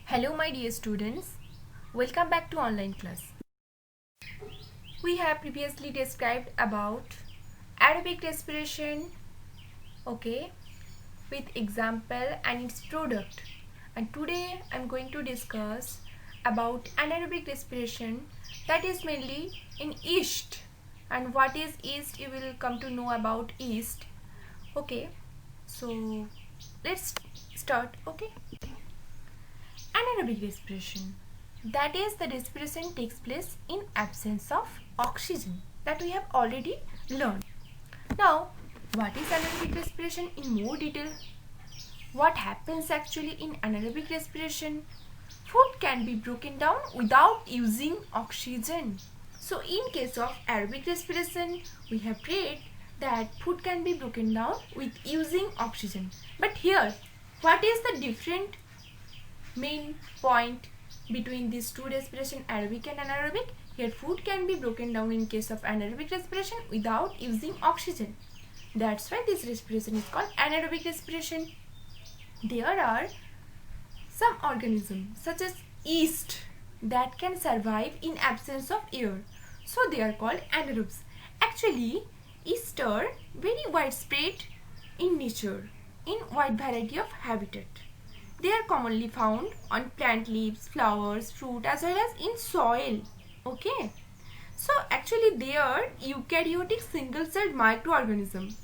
Hello my dear students, welcome back to online class. We have previously described about aerobic respiration, okay, with example and its product. And today I am going to discuss about anaerobic respiration, that is mainly in yeast. And what is yeast, you will come to know about yeast. Okay, so let's start. Okay, anaerobic respiration, that is the respiration takes place in absence of oxygen, that we have already learned. Now what is anaerobic respiration in more detail? What happens actually in anaerobic respiration? Food can be broken down without using oxygen. So in case of aerobic respiration, we have read that food can be broken down with using oxygen. But here, what is the different main point between these two respiration, aerobic and anaerobic? Here food can be broken down in case of anaerobic respiration without using oxygen. That's why this respiration is called anaerobic respiration. There are some organisms such as yeast that can survive in absence of air, so they are called anaerobes. Actually, yeast are very widespread in nature in wide variety of habitat. They are commonly found on plant leaves, flowers, fruit, as well as in soil. Okay. So actually they are eukaryotic single-celled microorganisms,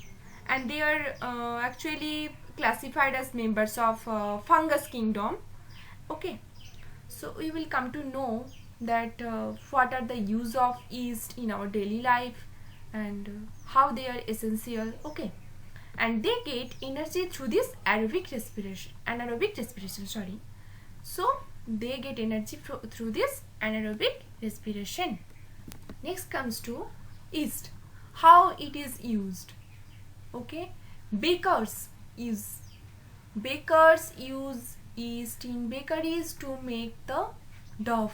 and they are actually classified as members of fungus kingdom. Okay. So we will come to know that what are the use of yeast in our daily life and how they are essential. Okay. And they get energy through this anaerobic respiration, sorry. So they get energy through this anaerobic respiration. Next comes to yeast, how it is used. Okay, bakers use yeast in bakeries to make the dough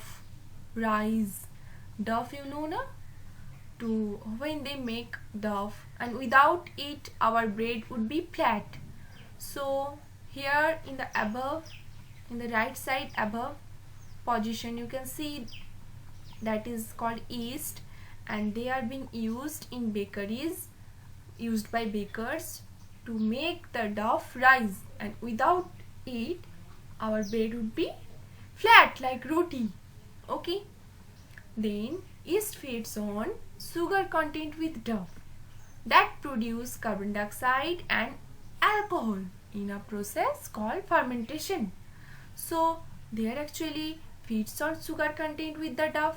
rise. Dough, you know na, to when they make dough, and without it our bread would be flat. So here in the above, in the right side above position, you can see that is called yeast, and they are being used in bakeries, used by bakers to make the dough rise, and without it our bread would be flat like roti. Okay, then yeast feeds on sugar content with dough that produce carbon dioxide and alcohol in a process called fermentation. So they are actually feeds on sugar content with the dough,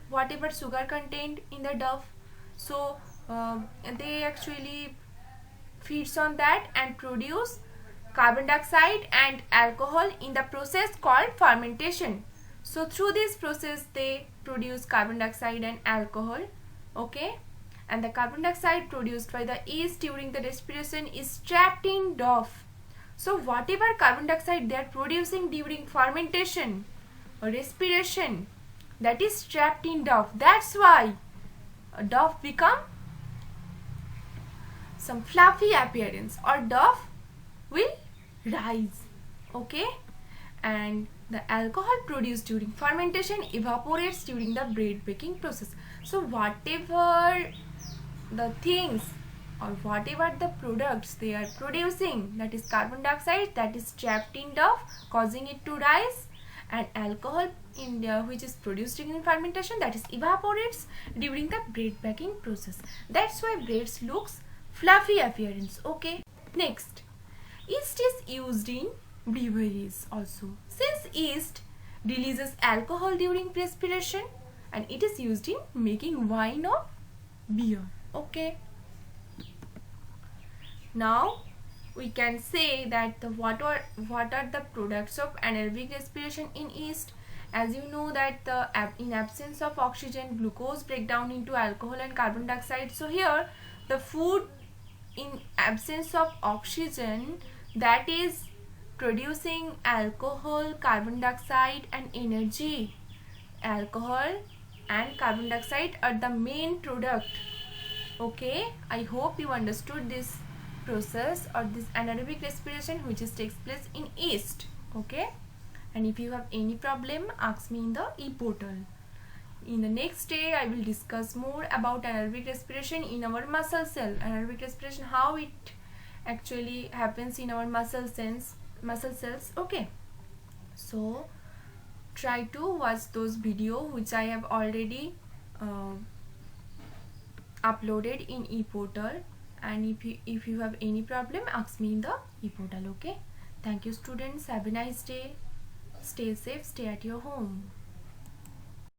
whatever sugar content in the dough. So they actually feeds on that and produce carbon dioxide and alcohol in the process called fermentation. So through this process they produce carbon dioxide and alcohol. Okay, and the carbon dioxide produced by the yeast during the respiration is trapped in dough. So whatever carbon dioxide they are producing during fermentation or respiration, that is trapped in dough. That's why a dough become some fluffy appearance, or dough will rise. Okay, and the alcohol produced during fermentation evaporates during the bread baking process. So whatever the things or whatever the products they are producing, that is carbon dioxide, that is trapped in dough causing it to rise, and alcohol in the which is produced during fermentation, that is evaporates during the bread baking process. That's why breads looks fluffy appearance. Okay, next, yeast is used in breweries also, since yeast releases alcohol during respiration, and it is used in making wine or beer. Okay, now we can say that what are the products of anaerobic respiration in yeast. As you know that in absence of oxygen, glucose break down into alcohol and carbon dioxide. So here the food in absence of oxygen, that is producing alcohol, carbon dioxide and energy. Alcohol and carbon dioxide are the main product. Okay, I hope you understood this process or this anaerobic respiration which is takes place in yeast. Okay, and if you have any problem, ask me in the e-portal. In the next day, I will discuss more about anaerobic respiration in our muscle cell. Anaerobic respiration, how it actually happens in our muscle cells. Okay, so try to watch those videos which I have already uploaded in e-portal, and if you have any problem, ask me in the e-portal. Okay, thank you students, have a nice day, stay safe, stay at your home.